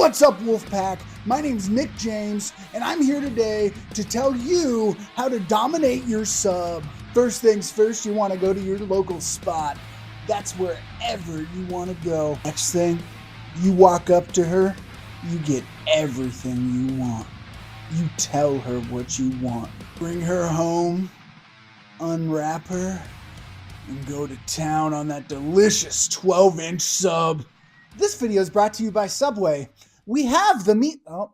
What's up, Wolfpack? My name's Nick James, and I'm here today to tell you how to dominate your sub. First things first, you want to go to your local spot. That's wherever you want to go. Next thing, you walk up to her, you get everything you want. You tell her what you want. Bring her home, unwrap her, and go to town on that delicious 12-inch sub. This video is brought to you by Subway. We have the meat. Oh,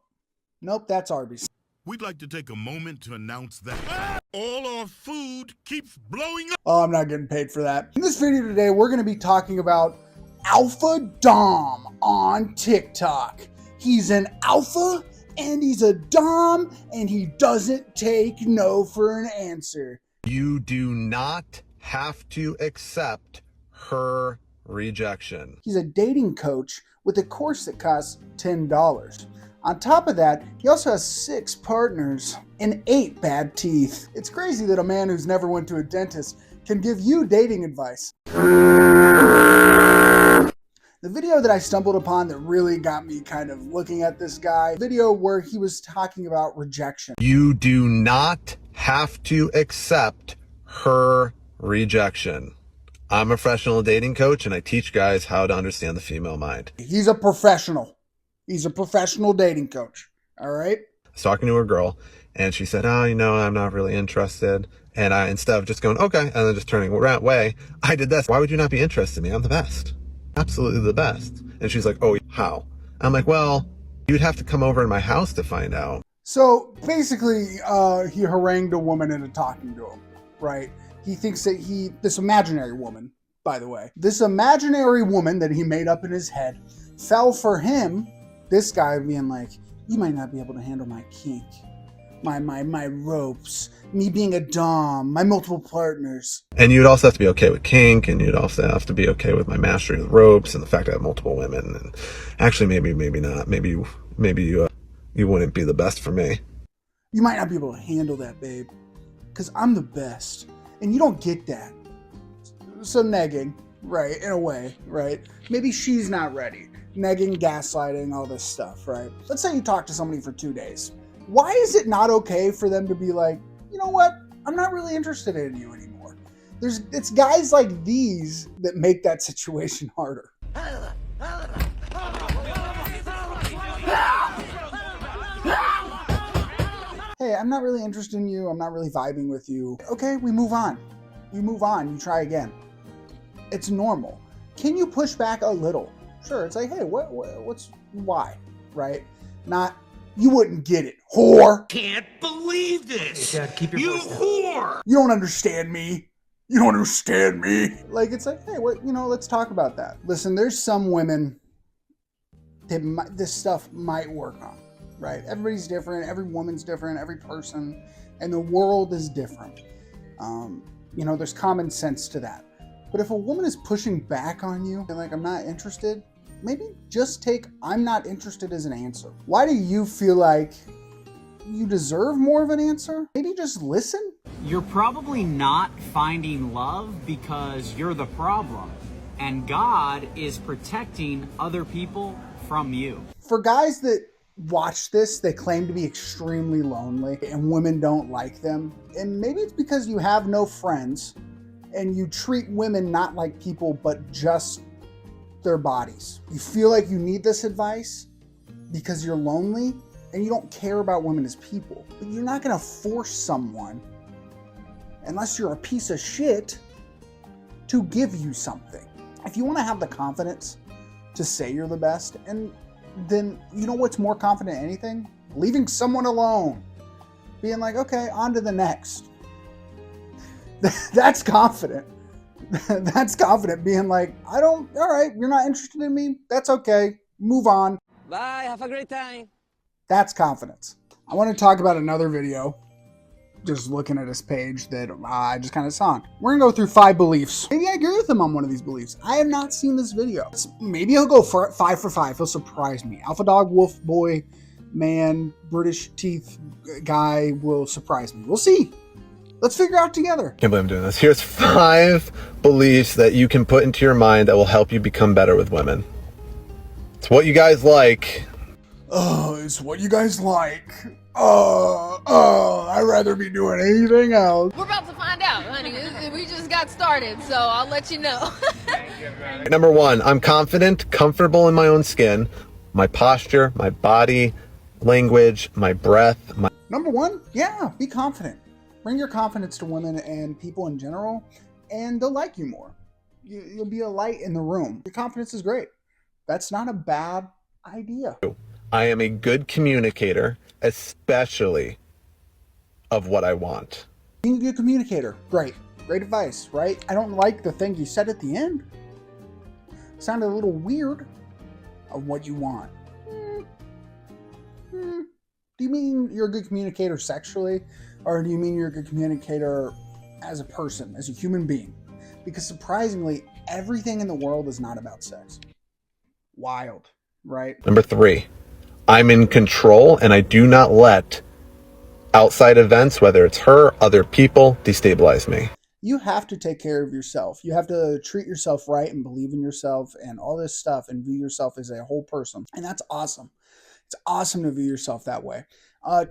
nope, that's Arby's. We'd like to take a moment to announce that all our food keeps blowing up. Oh, I'm not getting paid for that. In this video today, we're going to be talking about Alpha Dom on TikTok. He's an alpha and he's a dom and he doesn't take no for an answer. You do not have to accept her rejection. He's a dating coach with a course that costs $10. On top of that, he also has 6 partners and 8 bad teeth. It's crazy that a man who's never went to a dentist can give you dating advice. The video that I stumbled upon that really got me kind of looking at this guy, video where he was talking about rejection. You do not have to accept her rejection. I'm a professional dating coach and I teach guys how to understand the female mind. He's a professional. He's a professional dating coach. All right? I was talking to a girl and she said, I'm not really interested. And I, instead of just going, okay, and then just turning away, I did this. Why would you not be interested in me? I'm the best. Absolutely the best. And she's like, oh, how? I'm like, well, you'd have to come over to my house to find out. So basically, he harangued a woman into talking to him, right? He thinks that this imaginary woman, by the way, this imaginary woman that he made up in his head fell for him, this guy being like, you might not be able to handle my kink, my ropes, me being a dom, my multiple partners. And you'd also have to be okay with kink, and you'd also have to be okay with my mastery of the ropes and the fact I have multiple women. And actually, maybe not. Maybe you wouldn't be the best for me. You might not be able to handle that, babe, because I'm the best. And you don't get that. So negging, right, in a way, right? Maybe she's not ready. Negging, gaslighting, all this stuff, right? Let's say you talk to somebody for 2 days. Why is it not okay for them to be like, you know what? I'm not really interested in you anymore. It's guys like these that make that situation harder. Hey, I'm not really interested in you. I'm not really vibing with you. Okay, we move on. You move on. You try again. It's normal. Can you push back a little? Sure. It's like, hey, why? Right? Not, you wouldn't get it, whore. Can't believe this. Hey, Dad, keep your You voice down. whore. You don't understand me. You don't understand me. Like, it's like, hey, let's talk about that. Listen, there's some women that this stuff might work on. Right? Everybody's different. Every woman's different. Every person. And the world is different. There's common sense to that. But if a woman is pushing back on you and like, I'm not interested, maybe just take I'm not interested as an answer. Why do you feel like you deserve more of an answer? Maybe just listen. You're probably not finding love because you're the problem. And God is protecting other people from you. For guys that watch this, they claim to be extremely lonely and women don't like them. And maybe it's because you have no friends and you treat women not like people, but just their bodies. You feel like you need this advice because you're lonely and you don't care about women as people. But you're not gonna force someone, unless you're a piece of shit, to give you something. If you wanna have the confidence to say you're the best, and then you know what's more confident than anything? Leaving someone alone. Being like, okay, on to the next. That's confident. That's confident. Being like, all right, you're not interested in me. That's okay. Move on. Bye, have a great time. That's confidence. I want to talk about another video, just looking at his page that I just kind of saw. We're going to go through 5 beliefs. Maybe I agree with him on one of these beliefs. I have not seen this video. Maybe he'll go for 5 for 5. He'll surprise me. Alpha dog, wolf, boy, man, British teeth guy will surprise me. We'll see. Let's figure out together. Can't believe I'm doing this. Here's 5 beliefs that you can put into your mind that will help you become better with women. It's what you guys like. oh, it's what you guys like. I'd rather be doing anything else. We're about to find out, honey. We just got started, so I'll let you know. Number one, I'm confident, comfortable in my own skin, my posture, my body, language, my breath, my... Number one, yeah, be confident. Bring your confidence to women and people in general, and they'll like you more. You'll be a light in the room. Your confidence is great. That's not a bad idea. I am a good communicator, especially of what I want. Being a good communicator, great. Great advice, right? I don't like the thing you said at the end. It sounded a little weird of what you want. Do you mean you're a good communicator sexually? Or do you mean you're a good communicator as a person, as a human being? Because surprisingly, everything in the world is not about sex. Wild, right? Number three, I'm in control and I do not let outside events, whether it's her, other people, destabilize me. You have to take care of yourself. You have to treat yourself right and believe in yourself and all this stuff and view yourself as a whole person. And that's awesome. It's awesome to view yourself that way.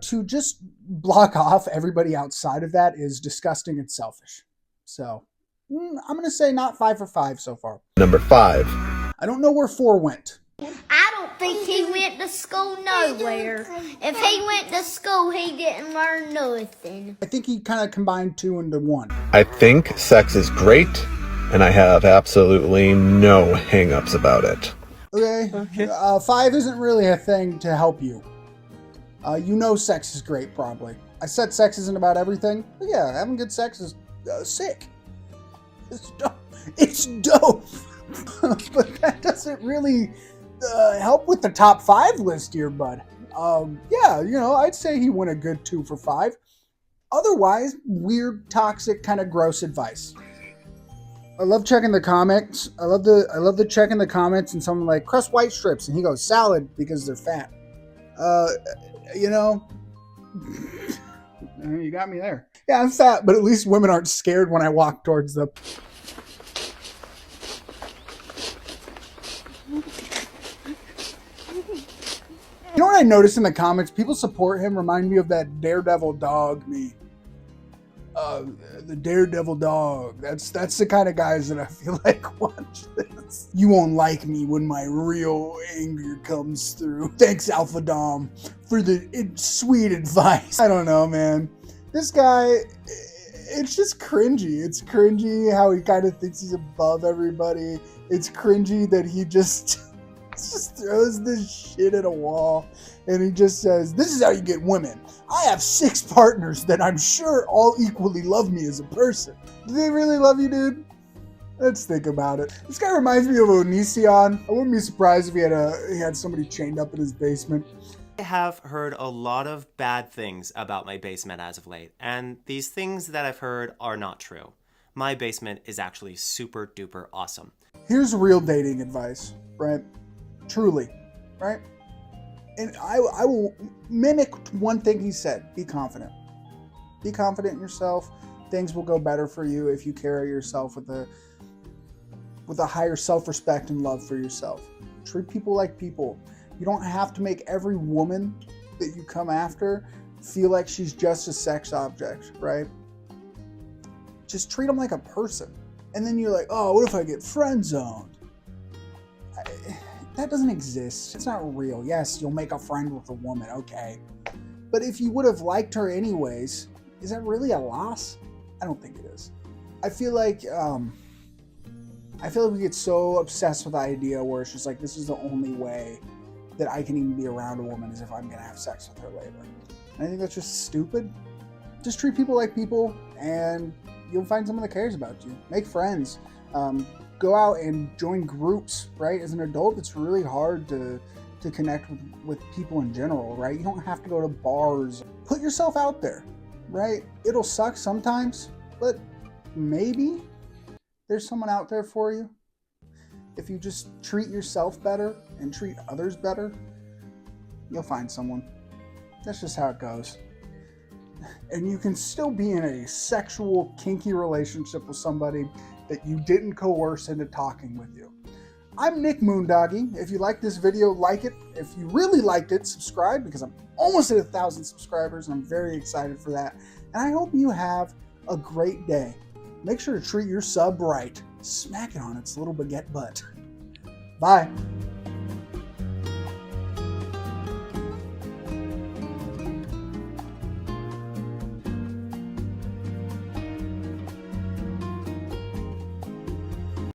To just block off everybody outside of that is disgusting and selfish. So I'm going to say not 5 for 5 so far. Number five, I don't know where 4 went. I don't think he went to school nowhere. If he went to school, he didn't learn nothing. I think he kind of combined 2 into 1. I think sex is great and I have absolutely no hang-ups about it. Okay. 5 isn't really a thing to help you. You know sex is great, probably. I said sex isn't about everything. But yeah, having good sex is sick. It's dope. It's dope. But that doesn't really help with the top 5 list here, bud. Yeah, you know, I'd say he went a good 2 for 5. Otherwise, weird, toxic, kind of gross advice. I love checking the comments. I love the checking the comments and someone like crust white strips, and he goes salad because they're fat. You know, you got me there. Yeah, I'm fat, but at least women aren't scared when I walk towards them. You know what I noticed in the comments? People support him remind me of that Daredevil dog meme. The Daredevil dog. That's the kind of guys that I feel like watch this. You won't like me when my real anger comes through. Thanks, Alpha Dom, for the sweet advice. I don't know, man. This guy, it's just cringy. It's cringy how he kind of thinks he's above everybody. It's cringy that he just throws this shit at a wall and he just says, this is how you get women. I have 6 partners that I'm sure all equally love me as a person. Do they really love you, dude? Let's think about it. This guy reminds me of Onision. I wouldn't be surprised if he had somebody chained up in his basement. I have heard a lot of bad things about my basement as of late, and these things that I've heard are not true. My basement is actually super duper awesome. Here's real dating advice, right? Truly, right? And I will mimic one thing he said. Be confident. Be confident in yourself. Things will go better for you if you carry yourself with a higher self-respect and love for yourself. Treat people like people. You don't have to make every woman that you come after feel like she's just a sex object, right? Just treat them like a person. And then you're like, oh, what if I get friend zoned? That doesn't exist. It's not real. Yes, you'll make a friend with a woman, okay. But if you would have liked her anyways, is that really a loss? I don't think it is. I feel like we get so obsessed with the idea where it's just like, this is the only way that I can even be around a woman is if I'm gonna have sex with her later. And I think that's just stupid. Just treat people like people and you'll find someone that cares about you. Make friends. Go out and join groups, right? As an adult, it's really hard to connect with people in general, right? You don't have to go to bars. Put yourself out there, right? It'll suck sometimes, but maybe there's someone out there for you. If you just treat yourself better and treat others better, you'll find someone. That's just how it goes. And you can still be in a sexual, kinky relationship with somebody that you didn't coerce into talking with you. I'm Nick Moondoggy. If you like this video, like it. If you really liked it, subscribe, because I'm almost at 1,000 subscribers and I'm very excited for that. And I hope you have a great day. Make sure to treat your sub right. Smack it on its little baguette butt. Bye.